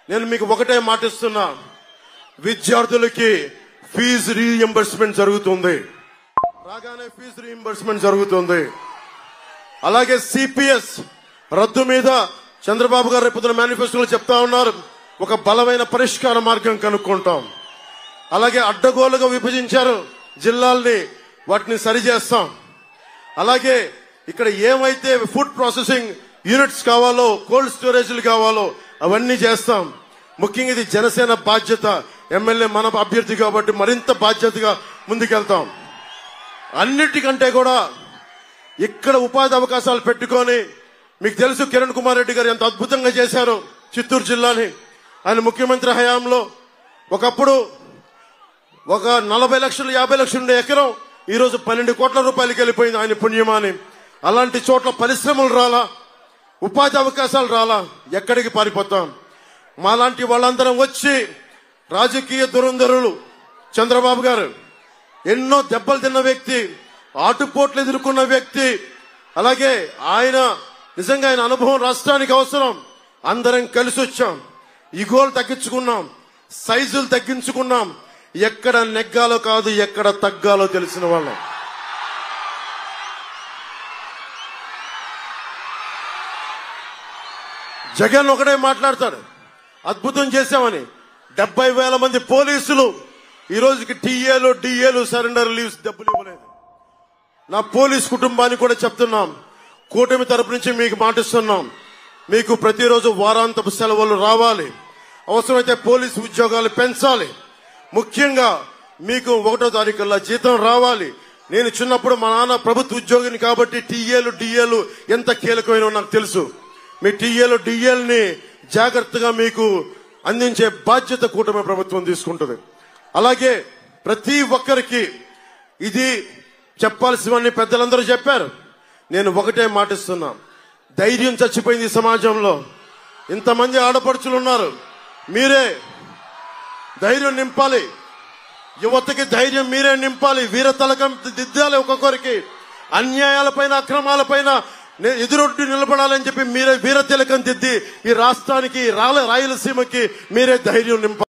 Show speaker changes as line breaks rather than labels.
నేను మీకు ఒకటే మాటిస్తున్నా, విద్యార్థులకి ఫీజు రీఎంబర్స్మెంట్ జరుగుతుంది, రాగానే ఫీజు రీఎంబర్స్మెంట్ జరుగుతుంది. అలాగే సిపిఎస్ రద్దు మీద చంద్రబాబు గారు రేపు మేనిఫెస్టోలో చెప్తా ఉన్నారు, ఒక బలమైన పరిష్కార మార్గం కనుక్కుంటాం. అలాగే అడ్డగోలుగా విభజించారు జిల్లాల్ని, వాటిని సరిచేస్తాం. అలాగే ఇక్కడ ఏమైతే ఫుడ్ ప్రాసెసింగ్ యూనిట్స్ కావాలో, కోల్డ్ స్టోరేజ్లు కావాలో అవన్నీ చేస్తాం. ముఖ్యంగా ఇది జనసేన బాధ్యత. ఎమ్మెల్యే మన అభ్యర్థి కాబట్టి మరింత బాధ్యతగా ముందుకెళ్తాం. అన్నిటికంటే కూడా ఇక్కడ ఉపాధి అవకాశాలు పెట్టుకొని, మీకు తెలుసు కిరణ్ కుమార్ రెడ్డి గారు ఎంత అద్భుతంగా చేశారు చిత్తూరు జిల్లాని. ఆయన ముఖ్యమంత్రి హయాంలో ఒకప్పుడు ఒక 40 లక్షలు 50 లక్షలు ఉండే ఎకరం ఈరోజు 12 కోట్ల రూపాయలకి వెళ్ళిపోయింది ఆయన పుణ్యమాని. అలాంటి చోట్ల పరిశ్రమలు రాలా, ఉపాధి అవకాశాలు రాలా, ఎక్కడికి పారిపోతాం? మాలాంటి వాళ్ళందరం వచ్చి, రాజకీయ దురంధరులు చంద్రబాబు గారు ఎన్నో దెబ్బలు తిన్న వ్యక్తి, ఆటుపోట్లు ఎదుర్కొన్న వ్యక్తి. అలాగే ఆయన నిజంగా ఆయన అనుభవం రాష్ట్రానికి అవసరం. అందరం కలిసి వచ్చాం, ఇగోలు తగ్గించుకున్నాం, సైజులు తగ్గించుకున్నాం. ఎక్కడ నెగ్గాలో కాదు, ఎక్కడ తగ్గాలో తెలిసిన వాళ్ళం. జగన్ ఒకటే మాట్లాడతాడు, అద్భుతం చేశామని. 70,000 మంది పోలీసులు ఈ రోజుకి టీఏలు డిఏలు సరెండర్ లీవ్స్ డబ్బులు ఇవ్వలేదు. నా పోలీస్ కుటుంబానికి కూడా చెప్తున్నాం, కూటమి తరపు నుంచి మీకు మాటిస్తున్నాం, మీకు ప్రతిరోజు వారాంతపు సెలవులు రావాలి, అవసరమైతే పోలీసు ఉద్యోగాలు పెంచాలి. ముఖ్యంగా మీకు 1వ తారీఖుల్లో జీతం రావాలి. నేను చిన్నప్పుడు మా నాన్న ప్రభుత్వ ఉద్యోగిని కాబట్టి టీఏలు డిఏలు ఎంత కీలకమైనవో నాకు తెలుసు. మీ టీఏలు డిఏల్ని జాగ్రత్తగా మీకు అందించే బాధ్యత కూటమి ప్రభుత్వం తీసుకుంటుంది. అలాగే ప్రతి ఒక్కరికి ఇది చెప్పాల్సినవన్నీ పెద్దలందరూ చెప్పారు. నేను ఒకటే మాటిస్తున్నా, ధైర్యం చచ్చిపోయింది ఈ సమాజంలో. ఇంతమంది ఆడపడుచులు ఉన్నారు, మీరే ధైర్యం నింపాలి. యువతకి ధైర్యం మీరే నింపాలి. వీర తలకం దిద్దాలి. ఒక్కొక్కరికి అన్యాయాలపైన అక్రమాలపైన ఎదురొడ్డి నిలబడాలని చెప్పి మీరే వీర తిలకం దిద్ది ఈ రాష్ట్రానికి రాయలసీమకి మీరే ధైర్యం నింపాలి.